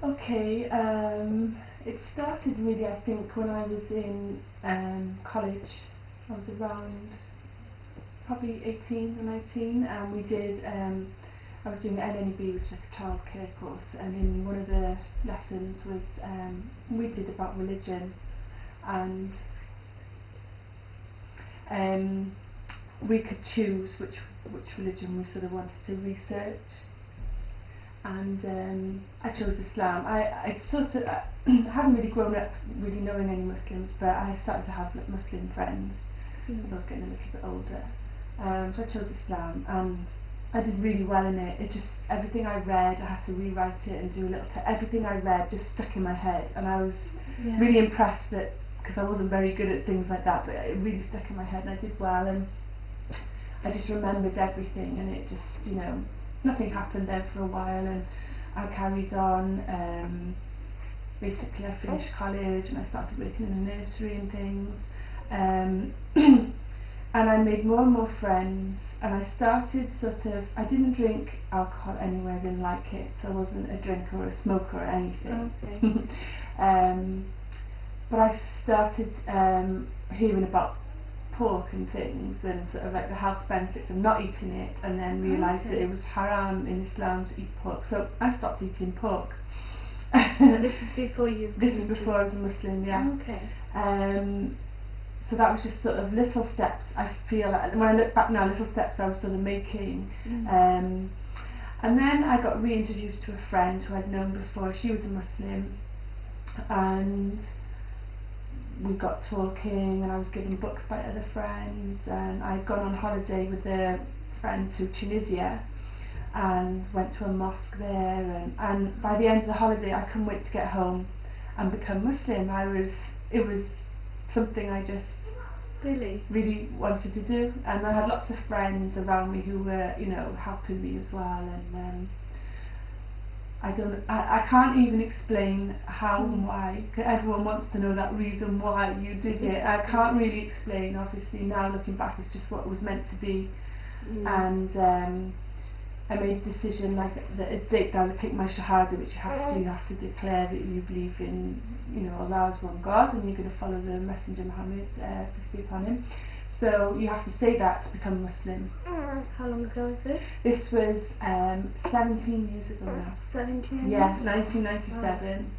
Okay, it started really, I think, when I was in college. I was around probably 18 or 19, and we did, I was doing NNEB, which is like a childcare course, and in one of the lessons was, we did about religion, and we could choose which religion we sort of wanted to research. And I chose Islam. I sort of hadn't really grown up really knowing any Muslims, but I started to have like Muslim friends as I was getting a little bit older. So I chose Islam, and I did really well in it. It just, everything I read, I had to rewrite it and do a little everything I read just stuck in my head, and I was really impressed that, because I wasn't very good at things like that, but it really stuck in my head, and I did well, and I just remembered everything, and it just, you know, nothing happened there for a while, and I carried on. Basically I finished college and I started working in a nursery and things, and I made more and more friends, and I started sort of, I didn't drink alcohol anyway, I didn't like it, so I wasn't a drinker or a smoker or anything. Okay. But I started hearing about pork and things, and sort of like the health benefits of not eating it, and then realised that it was haram in Islam to eat pork, so I stopped eating pork. This is before you... This is before I was a Muslim, yeah. Okay. So that was just sort of little steps, I feel like, when I look back now, little steps I was sort of making. And then I got reintroduced to a friend who I'd known before. She was a Muslim, and we got talking, and I was given books by other friends, and I'd gone on holiday with a friend to Tunisia and went to a mosque there, and by the end of the holiday I couldn't wait to get home and become Muslim. It was something I just really wanted to do, and I had lots of friends around me who were, you know, helping me as well, and I can't even explain how and why. Everyone wants to know that reason why you did it. I can't really explain. Obviously now looking back, it's just what it was meant to be. And I made a decision, like a date that I would take my shahada, which you have to do. You have to declare that you believe in, you know, Allah is one God, and you're going to follow the Messenger Muhammad, peace be upon him. So you have to say that to become Muslim. How long ago was this? This was 17 years ago now. 17 years? Yeah, 1997.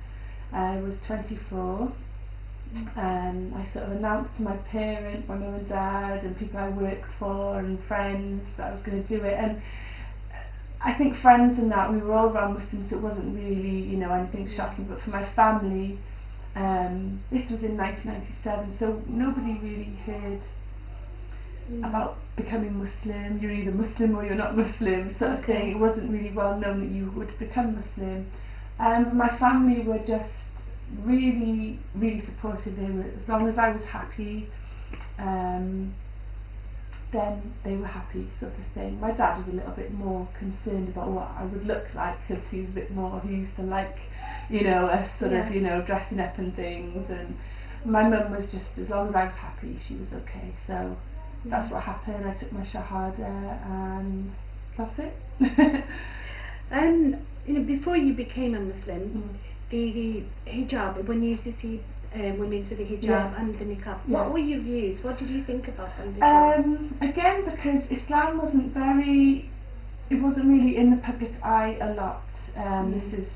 I was 24, and I sort of announced to my parents, my mum and dad, and people I worked for, and friends, that I was going to do it. And I think friends and that, we were all around Muslims, so it wasn't really, you know, anything shocking. But for my family, this was in 1997, so nobody really heard about becoming Muslim. You're either Muslim or you're not Muslim, sort of thing. It wasn't really well known that you would become Muslim. My family were just really, really supportive. They were, as long as I was happy, then they were happy, sort of thing. My dad was a little bit more concerned about what I would look like, because he was a bit more, he used to like, you know, us sort of, you know, dressing up and things, and my mum was just, as long as I was happy, she was okay. So that's what happened. I took my shahada, and that's it. You know, before you became a Muslim, the hijab, when you used to see women with the hijab and the niqab, what were your views? What did you think about them before? Again, because Islam wasn't very, it wasn't really in the public eye a lot. This is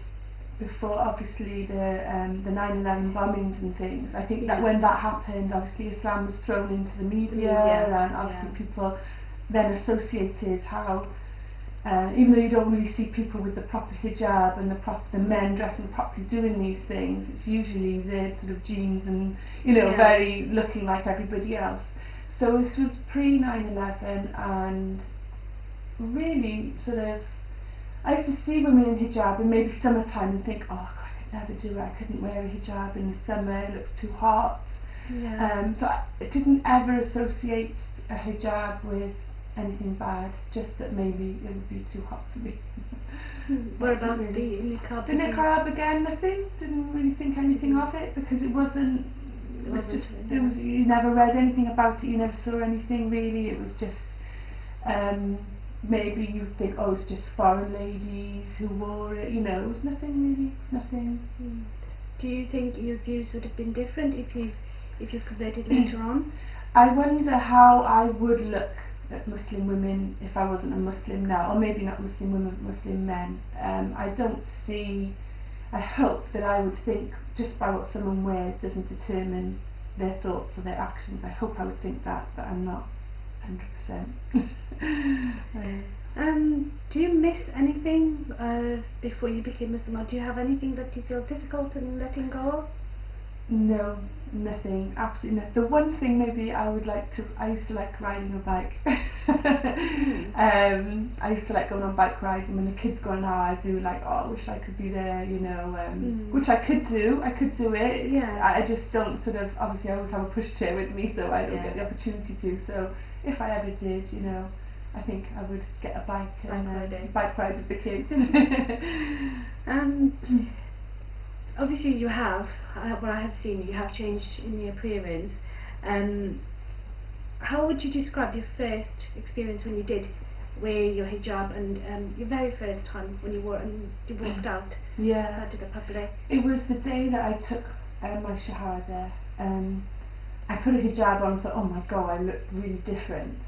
before, obviously, the 9/11 bombings and things. I think that when that happened, obviously Islam was thrown into the media, and obviously people then associated how, even though you don't really see people with the proper hijab and the men dressing properly doing these things, it's usually their sort of jeans and, you know, very looking like everybody else. So this was pre 9/11, and really sort of, I used to see women in hijab in maybe summertime and think, oh God, I could never do it, I couldn't wear a hijab in the summer, it looks too hot. So I didn't ever associate a hijab with anything bad, just that maybe it would be too hot for me. What about the niqab? The niqab, again, nothing, didn't really think anything of it, because it wasn't, you never read anything about it, you never saw anything really, it was just, maybe you think, oh, it's just foreign ladies who wore it, you know, it was nothing really, nothing. Do you think your views would have been different if you've converted later on? I wonder how I would look at Muslim women if I wasn't a Muslim now, or maybe not Muslim women, but Muslim men. I hope that I would think just by what someone wears doesn't determine their thoughts or their actions. I hope I would think that, but I'm not 100%. Do you miss anything before you became Muslim, or do you have anything that you feel difficult in letting go of? No, nothing, absolutely nothing. The one thing maybe I used to like riding a bike. I used to like going on bike rides, and when the kids go now, I do like, oh, I wish I could be there, you know, which I could do it. Yeah. I just don't sort of, obviously I always have a pushchair with me, so I don't get the opportunity to. So if I ever did, you know, I think I would get a bike and bike ride with the kids. Obviously you have, what I have seen, you have changed in your appearance. How would you describe your first experience when you did wear your hijab, and your very first time when you wore it and you walked out to the public? It was the day that I took my shahada. I put a hijab on and thought, oh my god, I look really different.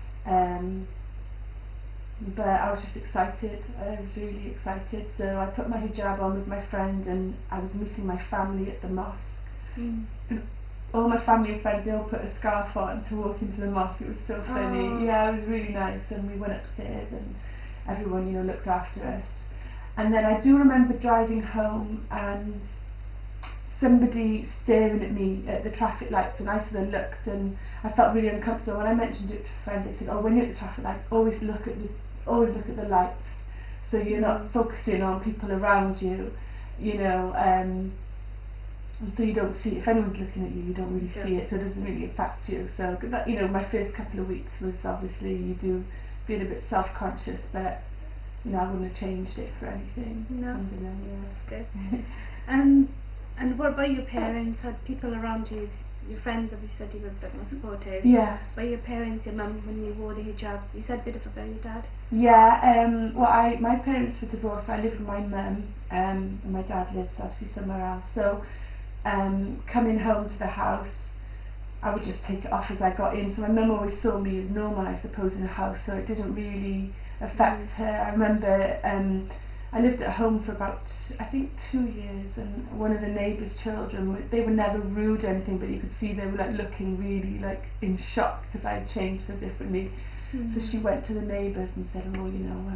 But I was just excited, I was really excited, so I put my hijab on with my friend, and I was meeting my family at the mosque. All my family and friends, they all put a scarf on to walk into the mosque. It was so funny. Yeah, it was really nice, and we went upstairs and everyone, you know, looked after us. And then I do remember driving home and somebody staring at me at the traffic lights, and I sort of looked and I felt really uncomfortable. When I mentioned it to a friend, they said, oh, when you're at the traffic lights, always look at the lights, so you're not focusing on people around you, you know, and so you don't see, if anyone's looking at you, you don't really see it, so it doesn't really affect you. So that, you know, my first couple of weeks was obviously, you do feel a bit self-conscious, but you know, I wouldn't have changed it for anything. No. That's good. And what about your parents? Had people around you, your friends, obviously said you were a bit more supportive. Yeah. But your parents, your mum, when you wore the hijab, you said a bit about your dad? Yeah, well, my parents were divorced. I lived with my mum, and my dad lived obviously somewhere else. So, coming home to the house, I would just take it off as I got in. So my mum always saw me as normal, I suppose, in the house, so it didn't really affect her. I remember I lived at home for about, I think, 2 years, and one of the neighbours' children, they were never rude or anything, but you could see they were like looking really like in shock because I had changed so differently. So she went to the neighbours and said, oh, you know,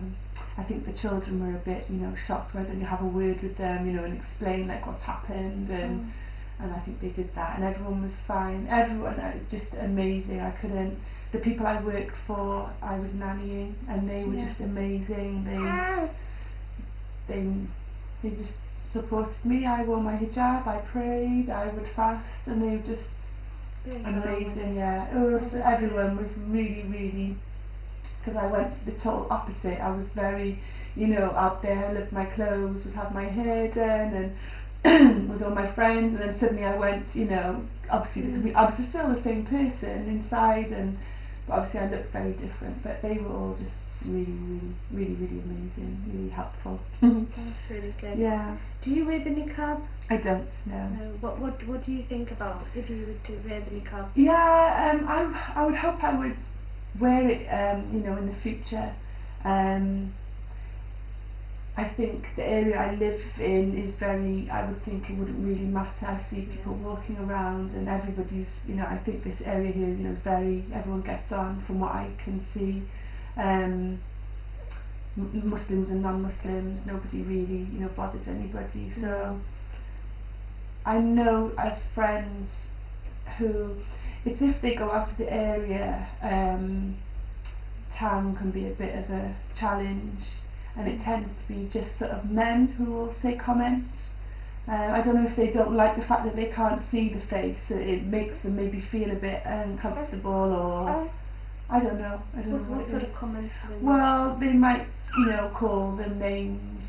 I think the children were a bit, you know, shocked. Why don't you have a word with them, you know, and explain like what's happened, and I think they did that, and everyone was fine. Everyone, it was just amazing. I couldn't. The people I worked for, I was nannying, and they were just amazing. They just supported me. I wore my hijab, I prayed, I would fast, and they were just amazing. Everyone was really, really, because I went the total opposite. I was very, you know, out there. I loved my clothes, would have my hair done, and with all my friends, and then suddenly I went, you know, obviously I was still the same person inside, but obviously I looked very different, but they were all just really, really, really, really amazing, really helpful. That's really good. Yeah. Do you wear the niqab? I don't, no. What do you think about if you were to wear the niqab? Yeah, I would hope I would wear it, you know, in the future. I think the area I live in is very, I would think it wouldn't really matter. I see people walking around and everybody's, you know, I think this area here, you know, is very, everyone gets on from what I can see. Muslims and non-Muslims, nobody really, you know, bothers anybody. So I know I have friends who, it's if they go out of the area, town can be a bit of a challenge, and it tends to be just sort of men who will say comments. I don't know if they don't like the fact that they can't see the face, so it makes them maybe feel a bit uncomfortable, or I don't know. What sort of comments? Well, they might, you know, call them names,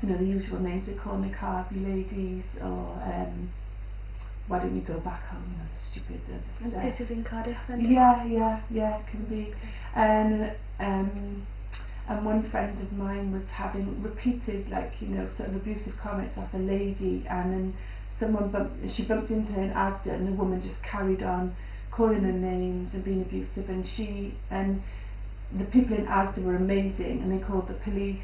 you know, the usual names they call niqabi ladies, or why don't you go back home, you know, the stupid And stuff. this is in Cardiff then? Yeah, it can be. And one friend of mine was having repeated, like, you know, sort of abusive comments off a lady, and then she bumped into her in Asda, and the woman just carried on calling her names and being abusive, and the people in Asda were amazing, and they called the police,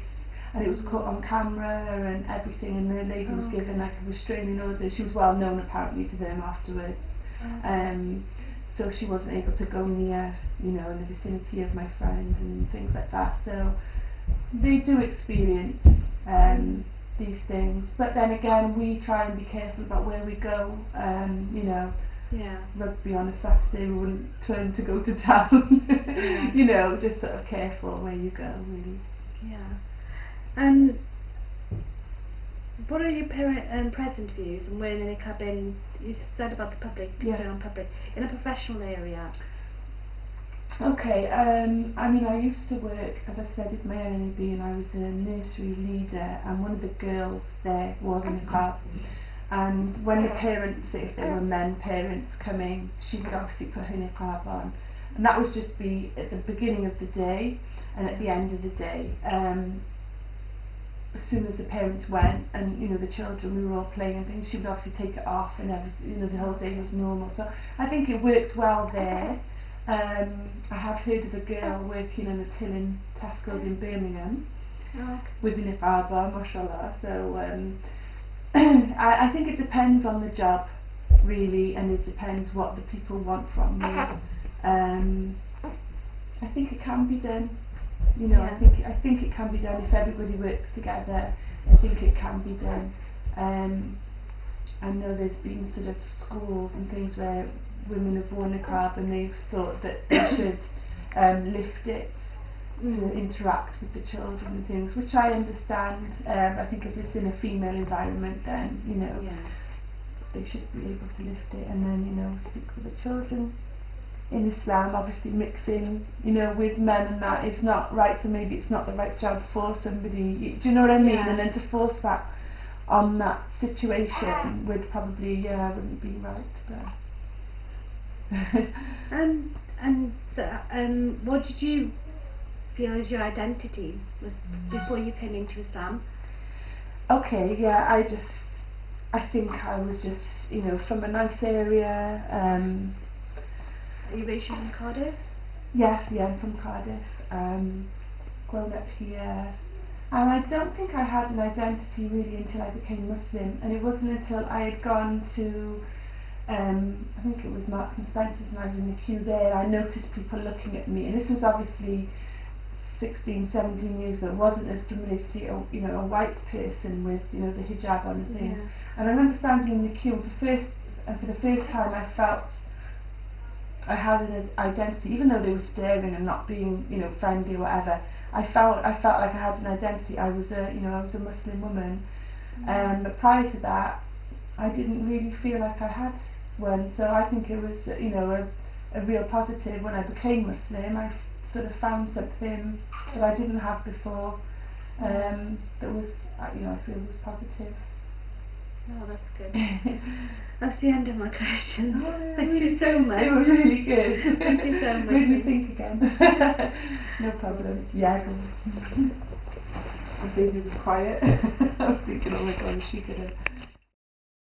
and it was caught on camera and everything, and the lady was given like a restraining order. She was well known apparently to them afterwards. So she wasn't able to go near, you know, in the vicinity of my friend and things like that. So they do experience these things, but then again we try and be careful about where we go. You know, rugby on a Saturday, we wouldn't turn to go to town. You know, just sort of careful where you go, really. And what are your present views on wearing a niqab in, you said about the public, on public, in a professional area? Okay, I mean, I used to work, as I said, at my NAB, and I was a nursery leader, and one of the girls there wore a niqab, and when the parents, if there were men parents coming, she would obviously put her niqab on, and that was just be at the beginning of the day and at the end of the day. As soon as the parents went, and you know, the children, we were all playing and things, she would obviously take it off, and everything, you know, the whole day was normal. So I think it worked well there. I have heard of a girl working in a till in Tesco's in Birmingham with a niqab on, mashallah. So I think it depends on the job, really, and it depends what the people want from you. I think it can be done. You know, I think it can be done if everybody works together. I think it can be done. I know there's been sort of schools and things where women have worn niqab and they've thought that they should lift it to interact with the children and things, which I understand. I think if it's in a female environment, then, you know, they should be able to lift it and then, you know, speak with the children. In Islam, obviously mixing, you know, with men and that is not right, so maybe it's not the right job for somebody, do you know what I mean? And then to force that on that situation would probably, wouldn't be right. But and so, what did you feel as your identity was before you came into Islam? Okay, I think I was just, you know, from a nice area. Are you raised in Cardiff? Yeah, I'm from Cardiff. Grown up here. And I don't think I had an identity really until I became Muslim. And it wasn't until I had gone to, I think it was Marks and Spencer's, and I was in the queue there, I noticed people looking at me. And this was obviously 16, 17 years ago. It wasn't as familiar to see a, you know, a white person with, you know, the hijab on and things. And I remember standing in the queue, and for the first time I felt I had an identity, even though they were staring and not being, you know, friendly or whatever. I felt like I had an identity. I was a Muslim woman. But prior to that, I didn't really feel like I had one. So I think it was, you know, a real positive when I became Muslim. I sort of found something that I didn't have before. That was, you know, I feel was positive. Oh, that's good. That's the end of my questions. Oh, Thank you so much. It was really good. Thank you so much. Made me think again. No problem. Yeah. I think it was quiet. I was thinking, oh my god, is she gonna...